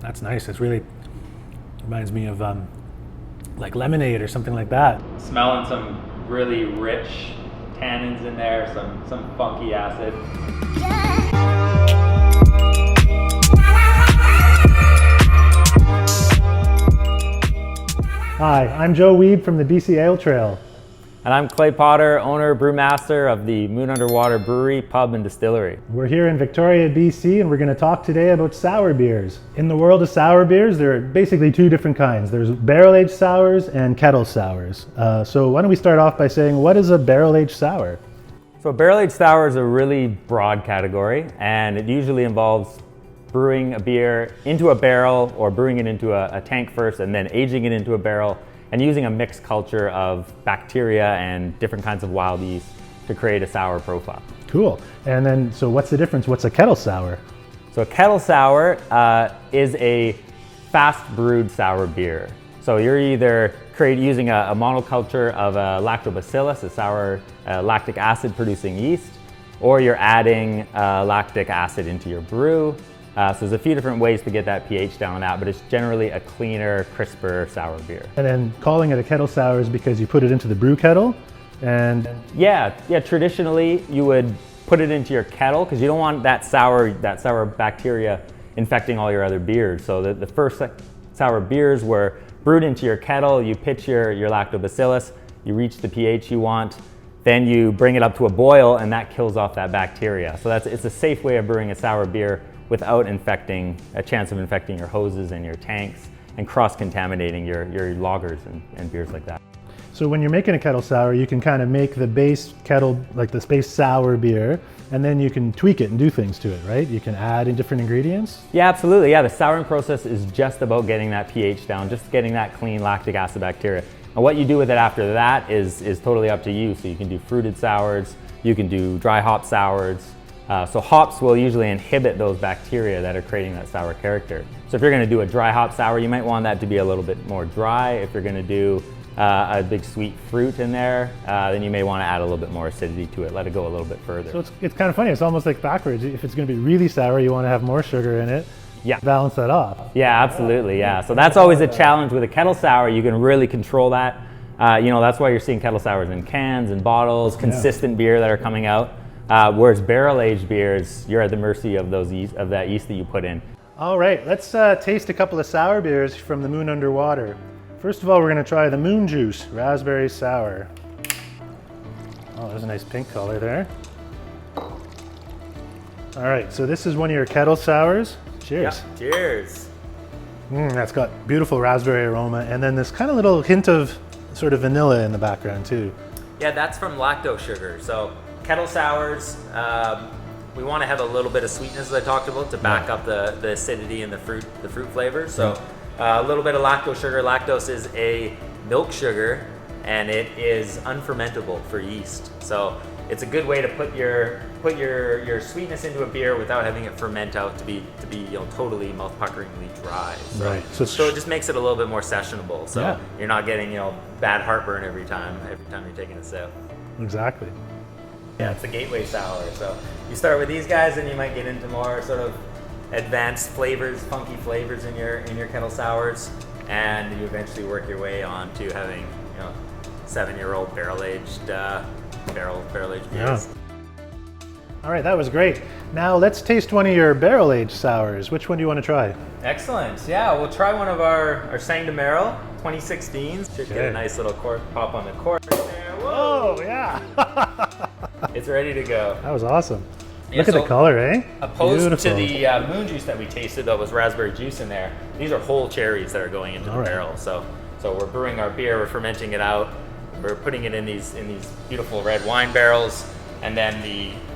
That's nice. It's really reminds me of like lemonade or something like that. Smelling some really rich tannins in there, some funky acid. Hi, I'm Joe Weeb from the BC Ale Trail. And I'm Clay Potter, owner, brewmaster of the Moon Under Water Brewery, pub and distillery. We're here in Victoria, BC, and we're going to talk today about sour beers. In the world of sour beers, there are basically two different kinds. There's barrel-aged sours and kettle sours. So why don't we start off by saying, what is a barrel-aged sour? So a barrel-aged sour is a really broad category, and it usually involves brewing a beer into a barrel or brewing it into a tank first and then aging it into a barrel and using a mixed culture of bacteria and different kinds of wild yeast to create a sour profile. Cool. And then, so what's the difference? What's a kettle sour? So a kettle sour is a fast brewed sour beer. So you're either using a monoculture of a lactobacillus, a sour lactic acid producing yeast, or you're adding lactic acid into your brew. So there's a few different ways to get that pH down on that, but it's generally a cleaner, crisper sour beer. And then calling it a kettle sour is because you put it into the brew kettle and... Yeah, traditionally you would put it into your kettle because you don't want that sour bacteria infecting all your other beers. So the first sour beers were brewed into your kettle, you pitch your lactobacillus, you reach the pH you want, then you bring it up to a boil and that kills off that bacteria. So it's a safe way of brewing a sour beer without a chance of infecting your hoses and your tanks and cross-contaminating your lagers and beers like that. So when you're making a kettle sour, you can kind of make the base kettle, like the base sour beer, and then you can tweak it and do things to it, right? You can add in different ingredients? Yeah, absolutely. Yeah, the souring process is just about getting that pH down, just getting that clean lactic acid bacteria. And what you do with it after that is totally up to you. So you can do fruited sours, you can do dry hop sours. So hops will usually inhibit those bacteria that are creating that sour character. So if you're going to do a dry hop sour, you might want that to be a little bit more dry. If you're going to do a big sweet fruit in there, then you may want to add a little bit more acidity to it, let it go a little bit further. So it's kind of funny, it's almost like backwards. If it's going to be really sour, you want to have more sugar in it. Yeah. Balance that off. Yeah, absolutely, yeah. So that's always a challenge with a kettle sour. You can really control that. That's why you're seeing kettle sours in cans and bottles, consistent beer that are coming out. Whereas barrel-aged beers, you're at the mercy of that yeast that you put in. All right, let's taste a couple of sour beers from the Moon Under Water. First of all, we're going to try the Moon Juice Raspberry Sour. Oh, there's a nice pink color there. All right, so this is one of your kettle sours. Cheers. Yeah, cheers. That's got beautiful raspberry aroma, and then this kind of little hint of sort of vanilla in the background too. Yeah, that's from lactose sugar. So kettle sours, we want to have a little bit of sweetness, as I talked about, to back up the acidity and the fruit flavors. So a little bit of lactose sugar. Lactose is a milk sugar, and it is unfermentable for yeast. So it's a good way to put your sweetness into a beer without having it ferment out to be totally mouth-puckeringly dry. So, right. So it just makes it a little bit more sessionable. So you're not getting bad heartburn every time you're taking a sip. Exactly. Yeah, it's a gateway sour. So you start with these guys, and you might get into more sort of advanced flavors, funky flavors in your kettle sours, and you eventually work your way on to having 7-year-old barrel-aged beers. Yeah. All right, that was great. Now let's taste one of your barrel-aged sours. Which one do you want to try? Excellent. Yeah, we'll try one of our Sang de Merle 2016s. Should get a nice little cork pop on the cork there. Whoa! Oh, yeah. It's ready to go. That was awesome. Look at the color, eh? Opposed Beautiful. to the moon juice that we tasted that was raspberry juice in there, these are whole cherries that are going into the barrel. So we're brewing our beer, we're fermenting it out, we're putting it in these beautiful red wine barrels, and then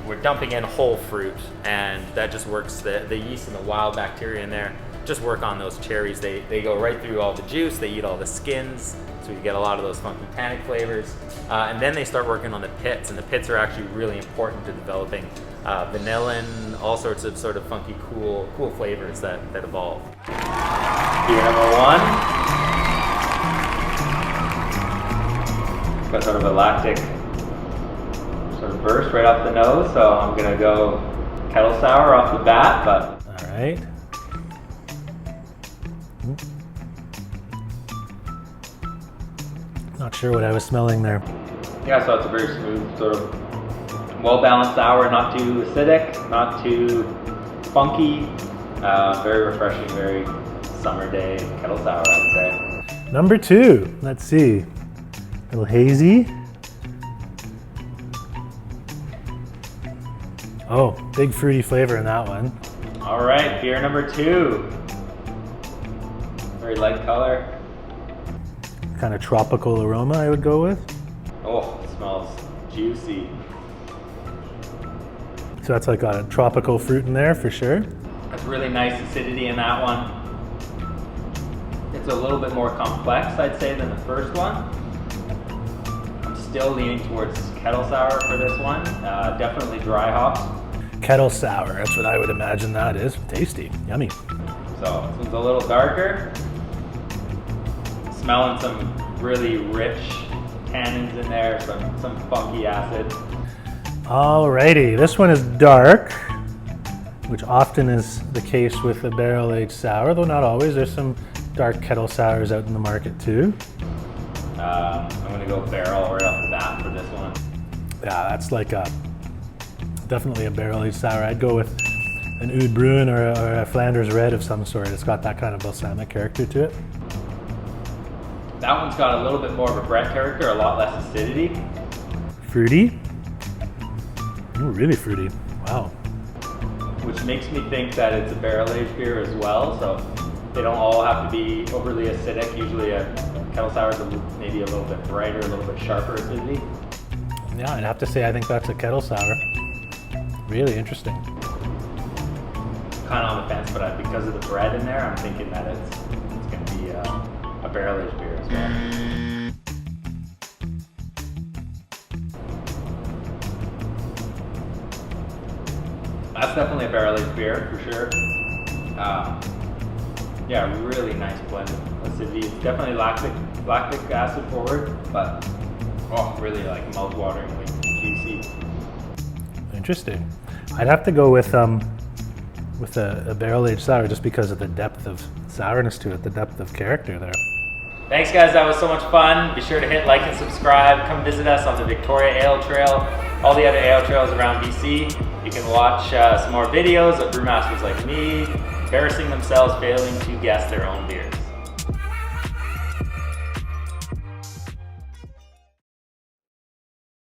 we're dumping in whole fruit, and that just works. The yeast and the wild bacteria in there just work on those cherries. They go right through all the juice, they eat all the skins, so you get a lot of those funky tannic flavors. And then they start working on the pits, and the pits are actually really important to developing vanillin, all sorts of sort of funky, cool flavors that evolve. Beer number one. Got sort of a lactic sort of burst right off the nose, so I'm gonna go kettle sour off the bat, but. All right. Not sure what I was smelling there. Yeah, so it's a very smooth, sort of well-balanced sour, not too acidic, not too funky, very refreshing, very summer day kettle sour, I'd say. Number 2, let's see. A little hazy. Oh, big fruity flavor in that one. All right, beer number 2. Very light color. Kind of tropical aroma I would go with. Oh, it smells juicy. So that's like a tropical fruit in there for sure. That's really nice acidity in that one. It's a little bit more complex, I'd say, than the first one. I'm still leaning towards kettle sour for this one. Definitely dry hops. Kettle sour, that's what I would imagine that is. Tasty, yummy. So this one's a little darker. Smelling some really rich tannins in there, some funky acid. Alrighty, this one is dark, which often is the case with a barrel-aged sour, though not always. There's some dark kettle sours out in the market too. I'm gonna go barrel right off the bat for this one. Yeah, that's like definitely a barrel-aged sour. I'd go with an Oud Brewing or a Flanders Red of some sort. It's got that kind of balsamic character to it. That one's got a little bit more of a Brett character, a lot less acidity. Fruity. Ooh, really fruity. Wow. Which makes me think that it's a barrel-aged beer as well, so they don't all have to be overly acidic. Usually a kettle sour is maybe a little bit brighter, a little bit sharper acidity. Yeah, I'd have to say I think that's a kettle sour. Really interesting. Kind of on the fence, but because of the bread in there, I'm thinking that it's going to be a barrel-aged beer as well. That's definitely a barrel-aged beer for sure. Yeah, really nice blend of acidity. It's definitely lactic acid forward, but really like mouth-wateringly juicy. Interesting. I'd have to go with a barrel-aged sour just because of the depth of sourness to it, the depth of character there. Thanks guys, that was so much fun. Be sure to hit like and subscribe. Come visit us on the Victoria Ale Trail, all the other ale trails around BC. You can watch some more videos of brewmasters like me embarrassing themselves failing to guess their own beers.